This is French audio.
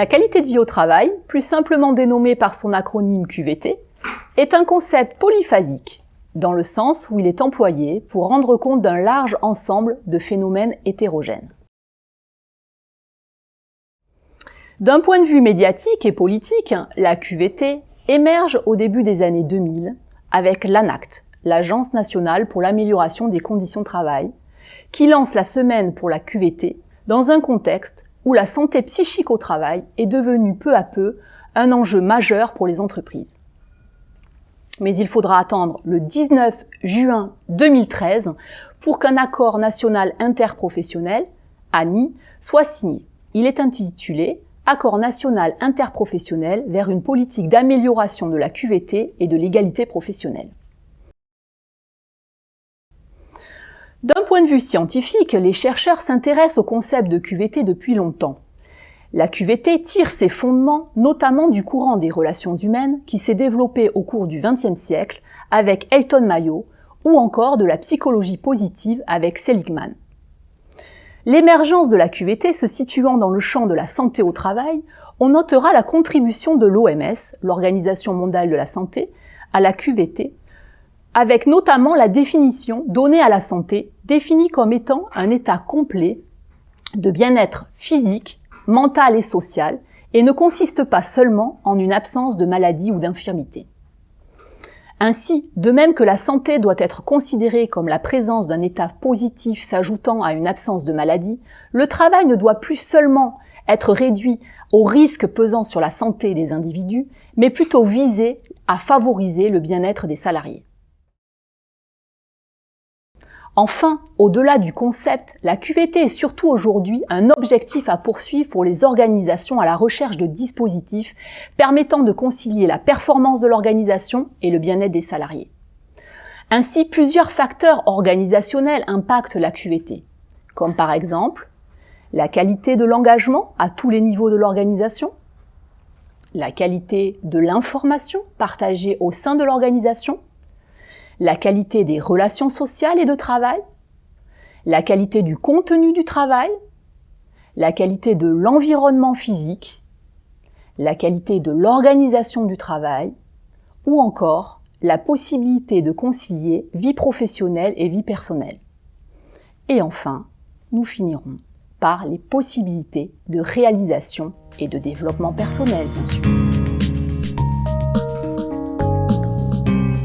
La qualité de vie au travail, plus simplement dénommée par son acronyme QVT, est un concept polyphasique, dans le sens où il est employé pour rendre compte d'un large ensemble de phénomènes hétérogènes. D'un point de vue médiatique et politique, la QVT émerge au début des années 2000 avec l'ANACT, l'Agence nationale pour l'amélioration des conditions de travail, qui lance la semaine pour la QVT dans un contexte où la santé psychique au travail est devenue peu à peu un enjeu majeur pour les entreprises. Mais il faudra attendre le 19 juin 2013 pour qu'un accord national interprofessionnel, ANI, soit signé. Il est intitulé « Accord national interprofessionnel vers une politique d'amélioration de la QVT et de l'égalité professionnelle ». D'un point de vue scientifique, les chercheurs s'intéressent au concept de QVT depuis longtemps. La QVT tire ses fondements notamment du courant des relations humaines qui s'est développé au cours du XXe siècle avec Elton Mayo ou encore de la psychologie positive avec Seligman. L'émergence de la QVT se situant dans le champ de la santé au travail, on notera la contribution de l'OMS, l'Organisation mondiale de la santé, à la QVT, avec notamment la définition donnée à la santé, définie comme étant un état complet de bien-être physique, mental et social, et ne consiste pas seulement en une absence de maladie ou d'infirmité. Ainsi, de même que la santé doit être considérée comme la présence d'un état positif s'ajoutant à une absence de maladie, le travail ne doit plus seulement être réduit aux risques pesant sur la santé des individus, mais plutôt viser à favoriser le bien-être des salariés. Enfin, au-delà du concept, la QVT est surtout aujourd'hui un objectif à poursuivre pour les organisations à la recherche de dispositifs permettant de concilier la performance de l'organisation et le bien-être des salariés. Ainsi, plusieurs facteurs organisationnels impactent la QVT, comme par exemple la qualité de l'engagement à tous les niveaux de l'organisation, la qualité de l'information partagée au sein de l'organisation, la qualité des relations sociales et de travail, la qualité du contenu du travail, la qualité de l'environnement physique, la qualité de l'organisation du travail, ou encore la possibilité de concilier vie professionnelle et vie personnelle. Et enfin, nous finirons par les possibilités de réalisation et de développement personnel, bien sûr.